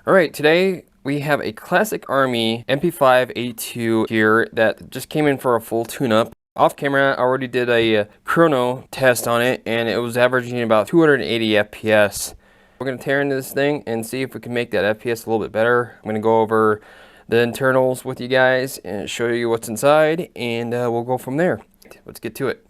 Alright, today we have a Classic Army MP5A2 here that just came in for a full tune-up. Off camera, I already did a chrono test on it, and it was averaging about 280 FPS. We're going to tear into this thing and see if we can make that FPS a little bit better. I'm going to go over the internals with you guys and show you what's inside, and we'll go from there. Let's get to it.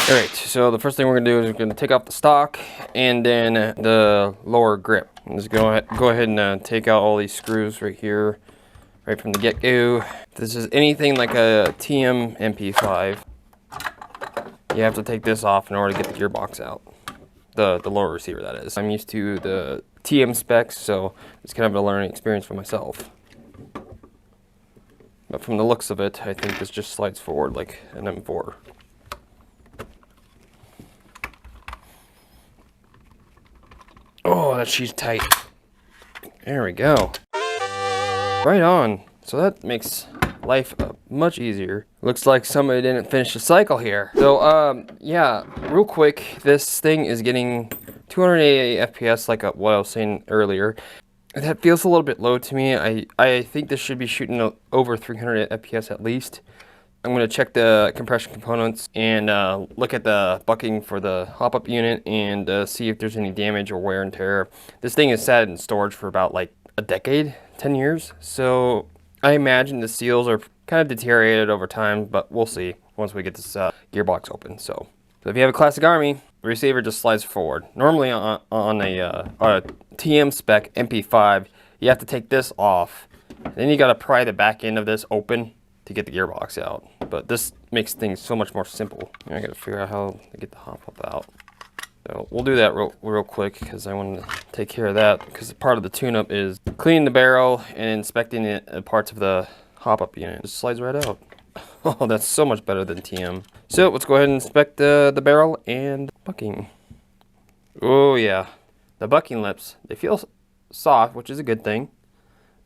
Alright, so the first thing we're going to do is we're going to take off the stock and then the lower grip. Just go ahead and take out all these screws right here, right from the get-go. If this is anything like a TM MP5, you have to take this off in order to get the gearbox out. The lower receiver, that is. I'm used to the TM specs, so it's kind of a learning experience for myself. But from the looks of it, I think this just slides forward like an M4. Oh, that sheet's tight. There we go. Right on. So that makes life much easier. Looks like somebody didn't finish the cycle here. So, yeah, real quick, this thing is getting 288 FPS like what I was saying earlier. That feels a little bit low to me. I think this should be shooting over 300 FPS at least. I'm going to check the compression components and look at the bucking for the hop-up unit and see if there's any damage or wear and tear. This thing is sat in storage for about like a decade, 10 years. So I imagine the seals are kind of deteriorated over time, but we'll see once we get this gearbox open. So if you have a Classic Army, the receiver just slides forward. Normally on a TM spec MP5, you have to take this off. Then you got to pry the back end of this open to get the gearbox out, but this makes things so much more simple. I gotta figure out how to get the hop-up out. So we'll do that real quick because I want to take care of that, because part of the tune-up is cleaning the barrel and inspecting it, parts of the hop-up unit. It just slides right out. Oh, that's so much better than TM. So let's go ahead and inspect the barrel and bucking. Oh yeah, the bucking lips, they feel soft, which is a good thing.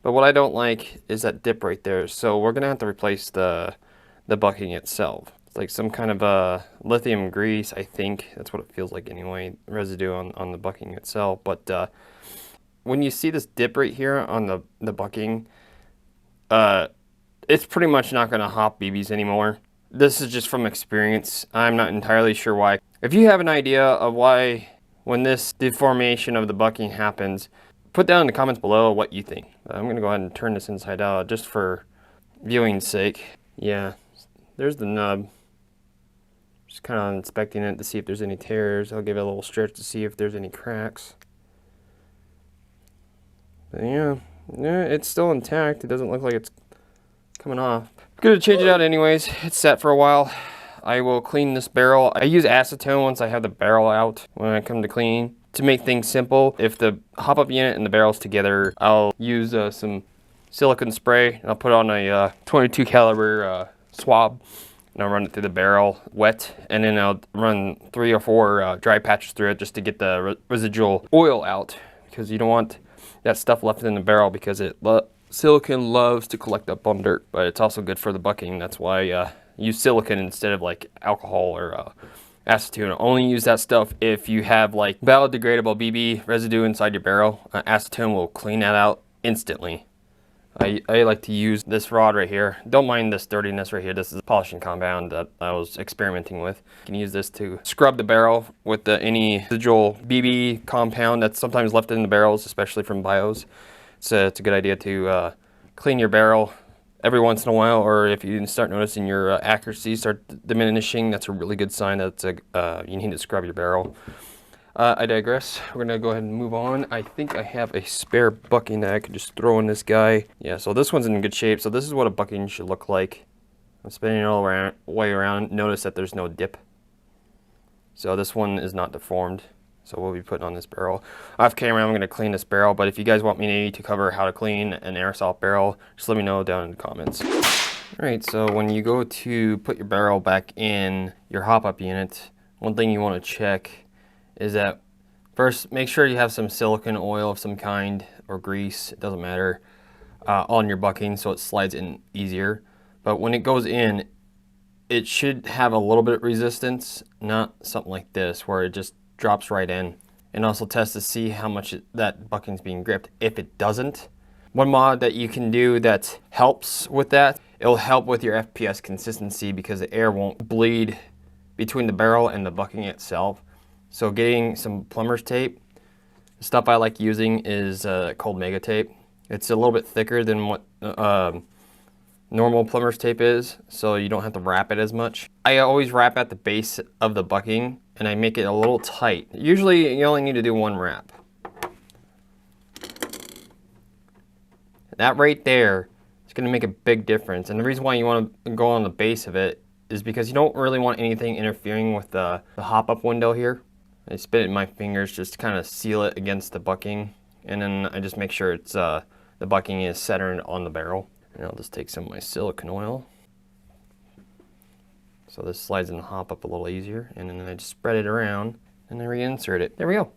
But what I don't like is that dip right there. So we're going to have to replace the bucking itself. It's like some kind of lithium grease, I think. That's what it feels like anyway, residue on the bucking itself. But when you see this dip right here on the bucking, it's pretty much not going to hop BBs anymore. This is just from experience. I'm not entirely sure why. If you have an idea of why when this deformation of the bucking happens, put down in the comments below what you think. I'm going to go ahead and turn this inside out just for viewing's sake. Yeah, there's the nub. Just kind of inspecting it to see if there's any tears. I'll give it a little stretch to see if there's any cracks. But yeah, it's still intact. It doesn't look like it's coming off. I'm going to change it out anyways. It's sat for a while. I will clean this barrel. I use acetone once I have the barrel out when I come to cleaning. To make things simple, if the hop-up unit and the barrel's together, I'll use some silicone spray. I'll put on a 22 caliber swab, and I'll run it through the barrel wet, and then I'll run 3 or 4 dry patches through it just to get the residual oil out, because you don't want that stuff left in the barrel, because silicone loves to collect up on dirt, but it's also good for the bucking. That's why I use silicone instead of like alcohol or acetone. Only use that stuff if you have like biodegradable BB residue inside your barrel. Acetone will clean that out instantly. I like to use this rod right here. Don't mind this dirtiness right here. This is a polishing compound that I was experimenting with. You can use this to scrub the barrel with any residual BB compound that's sometimes left in the barrels, especially from bios. So it's a good idea to clean your barrel every once in a while, or if you start noticing your accuracy start diminishing, that's a really good sign that you need to scrub your barrel. I digress. We're gonna go ahead and move on. I think I have a spare bucking that I could just throw in this guy. Yeah, so this one's in good shape. So this is what a bucking should look like. I'm spinning it all the way around. Notice that there's no dip. So this one is not deformed. So we'll be putting on this barrel. Off camera, I'm going to clean this barrel, but if you guys want me to cover how to clean an airsoft barrel, just let me know down in the comments. Alright, so when you go to put your barrel back in your hop-up unit, one thing you want to check is that first, make sure you have some silicone oil of some kind, or grease, it doesn't matter, on your bucking so it slides in easier. But when it goes in, it should have a little bit of resistance, not something like this where it just drops right in. And also test to see how much that bucking's being gripped. If it doesn't, one mod that you can do that helps with that, it'll help with your FPS consistency because the air won't bleed between the barrel and the bucking itself. So getting some plumber's tape, the stuff I like using is called Mega Tape. It's a little bit thicker than what normal plumber's tape is, so you don't have to wrap it as much. I always wrap at the base of the bucking and I make it a little tight. Usually you only need to do one wrap. That right there is going to make a big difference. And the reason why you want to go on the base of it is because you don't really want anything interfering with the hop-up window here. I spit it in my fingers just to kind of seal it against the bucking. And then I just make sure it's the bucking is centered on the barrel. And I'll just take some of my silicone oil. So this slides in the hop-up a little easier. And then I just spread it around and then reinsert it. There we go.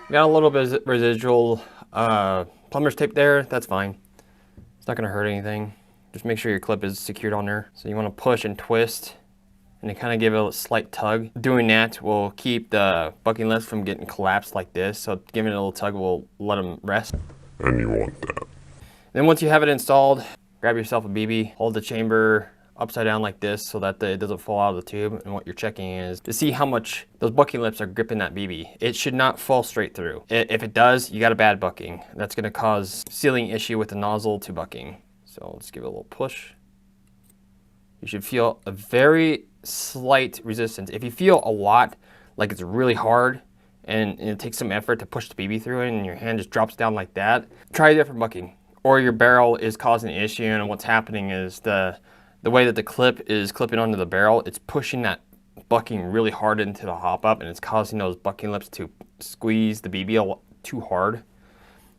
Got a little bit of residual plumber's tape there. That's fine. It's not going to hurt anything. Just make sure your clip is secured on there. So you want to push and twist and then kind of give it a slight tug. Doing that will keep the bucking lips from getting collapsed like this. So giving it a little tug will let them rest. And you want that. Then once you have it installed, grab yourself a BB, hold the chamber upside down like this so that it doesn't fall out of the tube. And what you're checking is to see how much those bucking lips are gripping that BB. It should not fall straight through. If it does, you got a bad bucking. That's going to cause sealing issue with the nozzle to bucking. So let's give it a little push. You should feel a very slight resistance. If you feel a lot, like it's really hard and it takes some effort to push the BB through it and your hand just drops down like that, try a different bucking. Or your barrel is causing an issue and what's happening is the way that the clip is clipping onto the barrel, it's pushing that bucking really hard into the hop-up and it's causing those bucking lips to squeeze the BB too hard.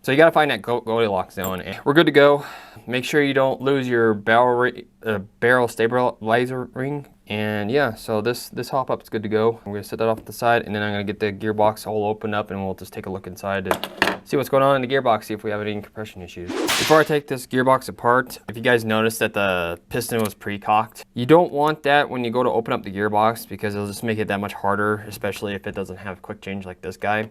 So you got to find that Goldilocks zone. And we're good to go. Make sure you don't lose your barrel stabilizer ring. And yeah, so this hop-up is good to go. I'm going to set that off to the side and then I'm going to get the gearbox all opened up and we'll just take a look inside to see what's going on in the gearbox, see if we have any compression issues. Before I take this gearbox apart, if you guys noticed that the piston was pre-cocked, you don't want that when you go to open up the gearbox because it'll just make it that much harder, especially if it doesn't have quick change like this guy.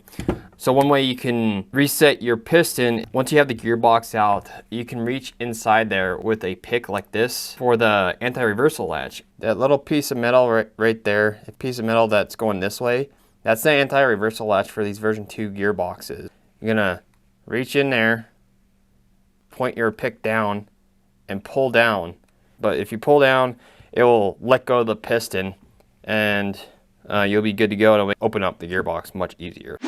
So one way you can reset your piston, once you have the gearbox out, you can reach inside there with a pick like this for the anti-reversal latch. That little piece of metal right there, a piece of metal that's going this way, that's the anti-reversal latch for these version 2 gearboxes. You're gonna reach in there, point your pick down, and pull down. But if you pull down, it will let go of the piston, and you'll be good to go to open up the gearbox much easier.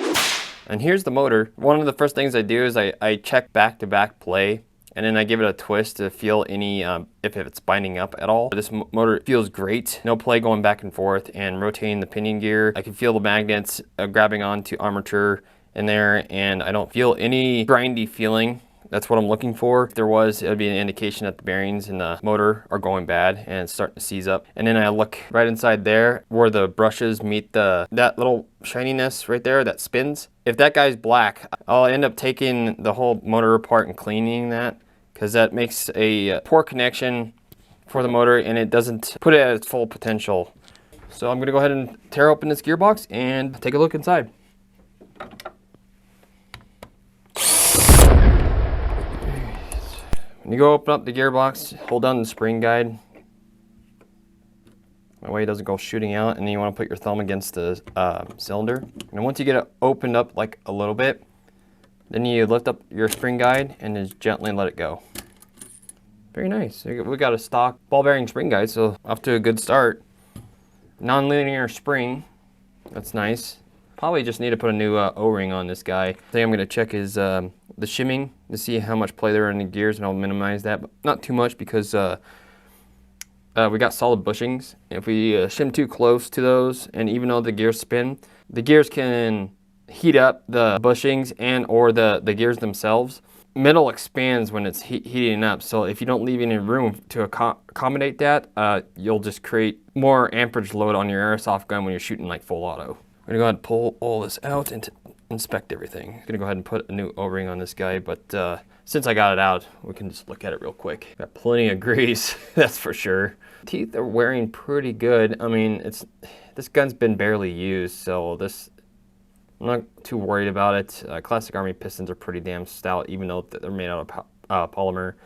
And here's the motor. One of the first things I do is I check back-to-back play, and then I give it a twist to feel any if it's binding up at all. This motor feels great. No play going back and forth and rotating the pinion gear. I can feel the magnets grabbing onto armature in there, and I don't feel any grindy feeling. That's what I'm looking for. If there was, it would be an indication that the bearings in the motor are going bad and it's starting to seize up. And then I look right inside there where the brushes meet that little shininess right there that spins. If that guy's black, I'll end up taking the whole motor apart and cleaning that because that makes a poor connection for the motor and it doesn't put it at its full potential. So I'm gonna go ahead and tear open this gearbox and take a look inside. When you go open up the gearbox, hold down the spring guide. That way it doesn't go shooting out, and then you want to put your thumb against the cylinder. And once you get it opened up like a little bit, then you lift up your spring guide and just gently let it go. Very nice. We got a stock ball bearing spring guide, so off to a good start. Non-linear spring, that's nice. Probably just need to put a new O-ring on this guy. The thing I'm going to check is the shimming to see how much play there are in the gears, and I'll minimize that, but not too much because we got solid bushings. If we shim too close to those, and even though the gears spin, the gears can heat up the bushings and or the gears themselves. Metal expands when it's heating up, so if you don't leave any room to accommodate that, you'll just create more amperage load on your airsoft gun when you're shooting like full auto. I'm gonna go ahead and pull all this out and inspect everything. I'm gonna go ahead and put a new O-ring on this guy, but since I got it out, we can just look at it real quick. Got plenty of grease, that's for sure. Teeth are wearing pretty good. I mean, this gun's been barely used, so I'm not too worried about it. Classic Army pistons are pretty damn stout, even though they're made out of polymer.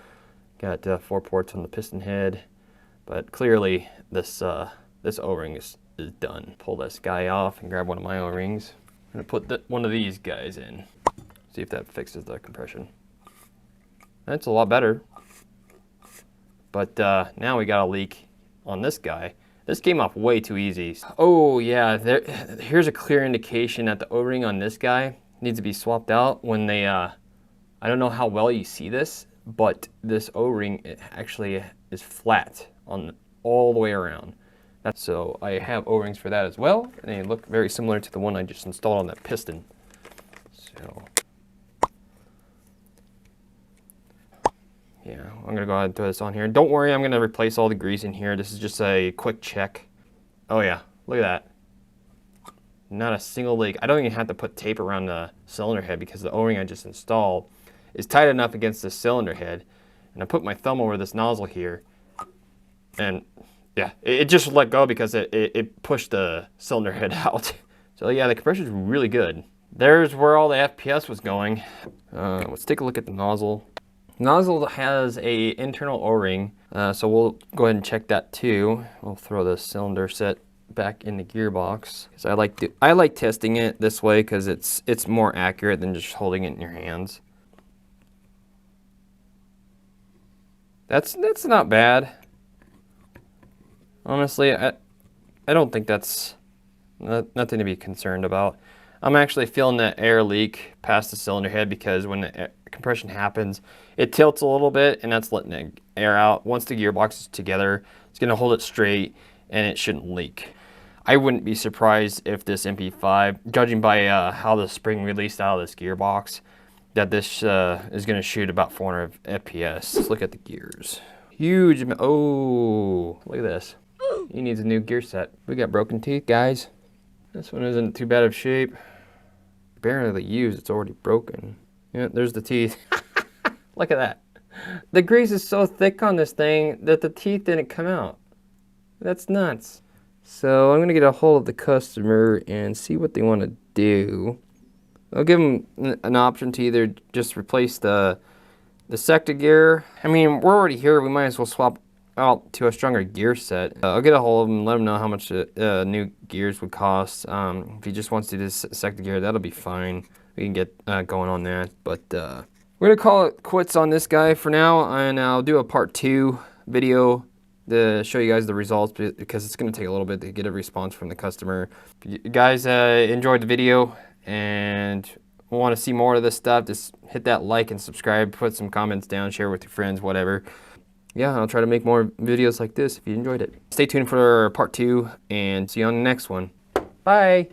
Got 4 ports on the piston head, but clearly this O-ring is done. Pull this guy off and grab one of my O-rings. I'm gonna put one of these guys in. See if that fixes the compression. That's a lot better. But now we got a leak on this guy. This came off way too easy. Oh yeah, here's a clear indication that the O-ring on this guy needs to be swapped out when they, I don't know how well you see this, but this O-ring actually is flat on all the way around. So I have O-rings for that as well, and they look very similar to the one I just installed on that piston. So yeah, I'm gonna go ahead and throw this on here. Don't worry, I'm gonna replace all the grease in here. This is just a quick check. Oh yeah, look at that. Not a single leak. I don't even have to put tape around the cylinder head because the O-ring I just installed is tight enough against the cylinder head. And I put my thumb over this nozzle here, and yeah, it just let go because it pushed the cylinder head out. So yeah, the compression is really good. There's where all the FPS was going. Let's take a look at the nozzle. Nozzle has a internal O-ring, so we'll go ahead and check that too. We'll throw the cylinder set back in the gearbox. So I like testing it this way because it's more accurate than just holding it in your hands. That's not bad. Honestly, I don't think that's nothing to be concerned about. I'm actually feeling that air leak past the cylinder head because when the compression happens, it tilts a little bit, and that's letting the air out. Once the gearbox is together, it's going to hold it straight, and it shouldn't leak. I wouldn't be surprised if this MP5, judging by how the spring released out of this gearbox, that this is going to shoot about 400 FPS. Let's look at the gears. Huge, oh, look at this. He needs a new gear set. We got broken teeth, guys. This one isn't too bad of shape. Barely used, it's already broken. Yeah, there's the teeth. Look at that. The grease is so thick on this thing that the teeth didn't come out. That's nuts. So I'm gonna get a hold of the customer and see what they want to do. I'll give them an option to either just replace the sector gear. I mean, we're already here. We might as well swap out to a stronger gear set. I'll get a hold of him and let him know how much new gears would cost. If he just wants to do this sector gear, that'll be fine. We can get going on that. But we're gonna call it quits on this guy for now, and I'll do a part 2 video to show you guys the results because it's gonna take a little bit to get a response from the customer. If you guys enjoyed the video and want to see more of this stuff, just hit that like and subscribe, put some comments down, share with your friends, whatever. Yeah, I'll try to make more videos like this if you enjoyed it. Stay tuned for part 2 and see you on the next one. Bye!